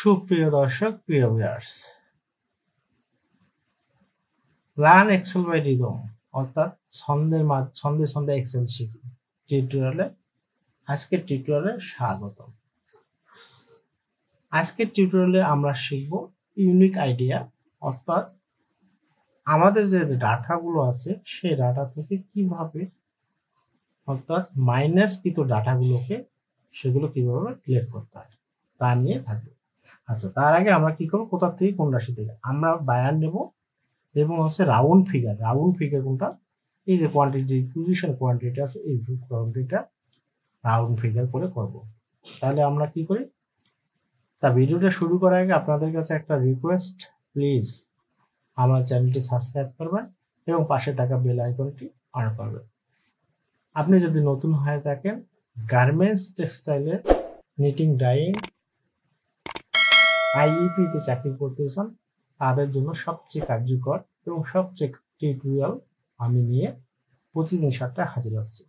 সুপ্রিয় দর্শক, প্রিয় viewers, learn Excel by rhythm অর্থাৎ ছন্দে ছন্দে এক্সেল শিখি টিউটোরিয়ালে আজকের টিউটোরিয়ালে স্বাগতম। আজকের টিউটোরিয়ালে আমরা শিখব ইউনিক আইডিয়া, অর্থাৎ আমাদের যে ডাটাগুলো আছে সেই ডাটা থেকে কিভাবে অর্থাৎ মাইনাসকৃত ডাটাগুলোকে সেগুলো কিভাবে ডিলিট করতে হয় তা নিয়ে থাকবে। আচ্ছা, তার আগে আমরা কি করবো, কোথা থেকে কোন রাশি থেকে আমরা বায়ান নেব এবং হচ্ছে রাউন্ড ফিগার কোনটা, এই যে কোয়ান্টিটি পজিশন কোয়ান্টিটি আছে এই কোয়ান্টিটিটা রাউন্ড ফিগার করে করব। তাহলে আমরা কি করি, তা ভিডিওটা শুরু করার আগে আপনাদের কাছে একটা রিকোয়েস্ট, প্লিজ আমার চ্যানেলটি সাবস্ক্রাইব করবেন এবং পাশে থাকা বেল আইকনটি অন করবেন। আপনি যদি নতুন হয়ে থাকেন, গার্মেন্টস টেক্সটাইলে নিটিং ডাইং আইইপিতে চাকরি করতে চান, তাদের জন্য সবচেয়ে কার্যকর এবং সবচেয়ে টিউটোরিয়াল আমি নিয়ে প্রতিদিন 7টায় হাজির হচ্ছি।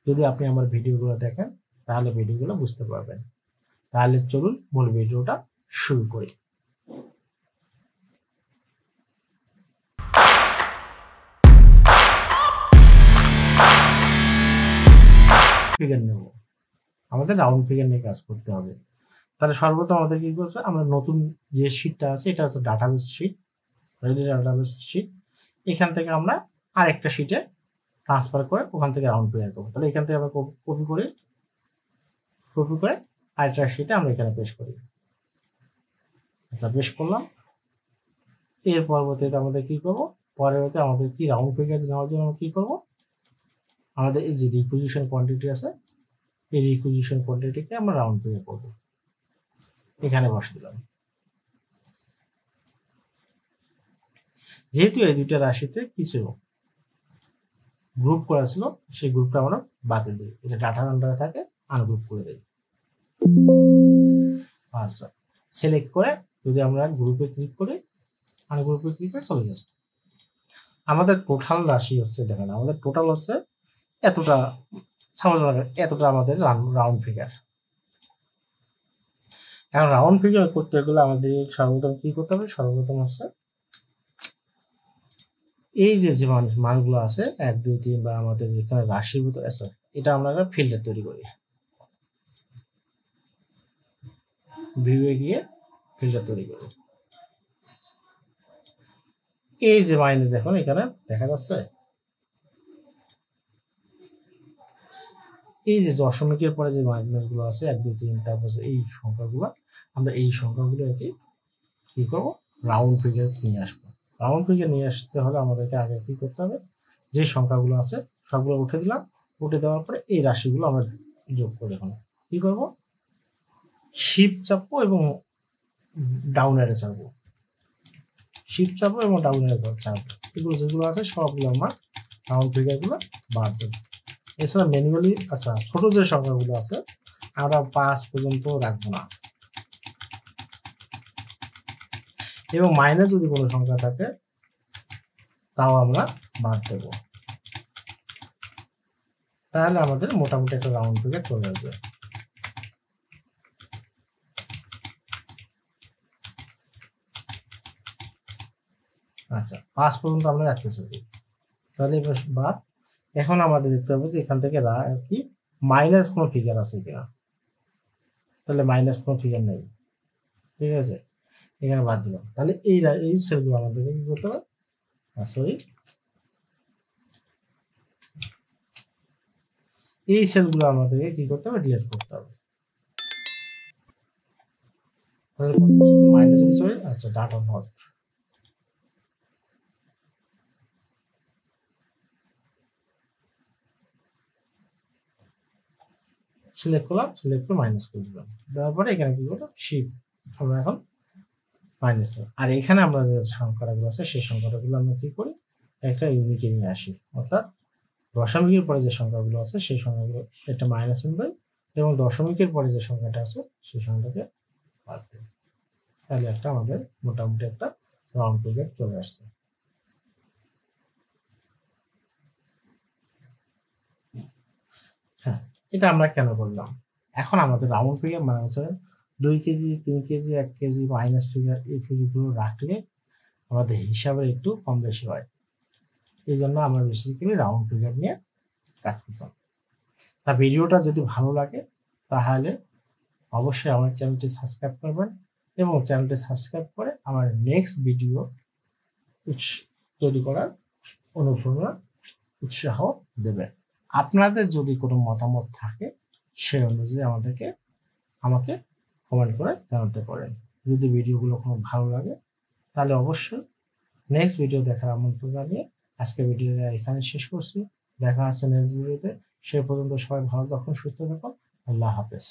যদি আপনি আমার ভিডিওগুলো দেখেন তাহলে ভিডিওগুলো বুঝতে পারবেন। তাহলে চলুন মূল ভিডিওটা শুরু করি। ফিগার নেব, আমাদের রাউন্ড ফিগার নিয়ে কাজ করতে হবে। তাহলে সর্বপ্রথম আমাদের কি করছে, আমরা নতুন যে শিটটা আছে এটা হচ্ছে ডাটাবেস শিট, এখান থেকে আমরা আরেকটা শিটে ট্রান্সফার করে ওখান থেকে রাউন্ড ফিগার করবো। তাহলে এখান থেকে আমরা কপি করে আরেকটা শিটে আমরা এখানে পেশ করি। আচ্ছা, পেশ করলাম। এর পরবর্তীতে আমাদের কি করবো, পরবর্তীতে আমাদের কি রাউন্ড ফিগার নেওয়ার জন্য আমরা কি করবো, আমাদের এই যে রিকুইজিশন কোয়ান্টিটি আছে এই রিকুইজিশন কোয়ান্টিটিকে আমরা রাউন্ড ফিগার করবো, এখানে বসে দিলাম। যেহেতু এই দুইটা রাশিতে কিছু গ্রুপ করা ছিল সেই গ্রুপটা আমরা বাতিল দিই, এটা ডাটার আন্ডারে থাকে, আনগ্রুপ করে দিই। আচ্ছা, সিলেক্ট করে যদি আমরা গ্রুপে ক্লিক করি, আনগ্রুপে ক্লিক করে চলে গেছে। আমাদের টোটাল রাশি হচ্ছে, দেখেন আমাদের টোটাল হচ্ছে এতটা, এতটা আমাদের রাউন্ড ফিগার। এখন রাউন্ড ফিগার করতে গেলে আমাদের সর্বপ্রথম কি করতে হবে, সর্বপ্রথম হচ্ছে এই যে মানগুলো আছে 1 2 3 বা আমাদের এখানে রাশির মতো আছে, এটা আমরা একটা ফিল্টার তৈরি করি। ভিউয়ে গিয়ে ফিল্টার তৈরি করি। এই যে মাইনাস দেখুন এখানে দেখা যাচ্ছে, এই যে দশমিকের পরে যে মাইনাস গুলো আছে 1 2 3, তারপর এই সংখ্যাগুলো, আমরা এই সংখ্যাগুলো কি করবো, রাউন্ড ফিগার নিয়ে আসবো। রাউন্ড ফিগার নিয়ে আসতে হলে আমাদেরকে আগে কি করতে হবে, যে সংখ্যাগুলো আছে সবগুলো উঠে দিলাম। উঠে দেওয়ার পরে এই রাশিগুলো আমরা যোগ করে এখন কি করব, শিফট চাপবো এবং ডাউন অ্যারো চাপবো, এগুলো যেগুলো আছে সবগুলো আমরা রাউন্ড ফিগারগুলো বাদ দেবো। এছাড়া ম্যানুয়ালি, আচ্ছা ছোট যে সংখ্যাগুলো আছে আমরা 5 পর্যন্ত রাখবো না, এবং মাইনাস যদি কোনো সংখ্যা থাকে তাও আমরা বাদ দেব। তাহলে আমাদের মোটামুটি একটা রাউন্ড ফিগার চলে আসবে। আচ্ছা, 5 পর্যন্ত আমরা রাখতে চাই, তাহলে এবার বাদ। এখন আমাদের দেখতে হবে যে এখান থেকে কি মাইনাস কোনো ফিগার আছে কিনা, তাহলে মাইনাস কোনো ফিগার নেই, ঠিক আছে, এখানে বাদ দিলাম। তাহলে এই সেলগুলো আমাদেরকে কি করতে হবে, এই সেলগুলো আমাদেরকে কি করতে হবে, ডিলিট করতে হবে। তাহলে মাইনাস সরি, আচ্ছা ডাটা নট, সিলেক্ট করলাম, সিলেক্ট করে মাইনাস করে দিলাম। তারপরে এখানে কি করলাম, শিফট, আমরা এখন মাইনাস। আর এখানে আমরা যে সংখ্যাগুলো আছে সেই সংখ্যাগুলো আমরা কি করি, একটা ইউনিকে নিয়ে আসি, অর্থাৎ দশমিকের পরে যে সংখ্যাগুলো আছে সেই সংখ্যাগুলো একটা মাইনাস নিই এবং দশমিকের পরে যে সংখ্যাটা আছে সেই সংখ্যাটাকে বাদ দিই। তাহলে একটা আমাদের মোটামুটি একটা রাউন্ড ফিগার চলে আসছে। হ্যাঁ, এটা আমরা কেন করলাম, এখন আমাদের রাউন্ড ফিগার মানে হচ্ছে 2 KG, 3 KG, 1 KG minus figure এই ফিগারগুলো রাখলে আমাদের হিসাবে একটু কম বেশি হয়। এই জন্য আমরা বেসিক্যালি রাউন্ড ফিগার নিয়ে কাজ করতাম। তা ভিডিওটা যদি ভালো লাগে তাহলে অবশ্যই আমার চ্যানেলটি সাবস্ক্রাইব করবেন এবং চ্যানেলটি সাবস্ক্রাইব করে আমার নেক্সট ভিডিও তৈরি করার অনুপ্রেরণা উৎসাহ দেবেন। আপনাদের যদি কোনো মতামত থাকে সেই অনুযায়ী আমাকে কমেন্ট করে জানাতে পারেন। যদি ভিডিওগুলো কোনো ভালো লাগে তাহলে অবশ্যই নেক্সট ভিডিও দেখার আমন্ত্রণ জানিয়ে আজকে ভিডিওটা এখানে শেষ করছি। দেখা হচ্ছে নেক্সট ভিডিওতে। সে পর্যন্ত সবাই ভালো থাকুন, সুস্থ থাকুন। আল্লাহ হাফেজ।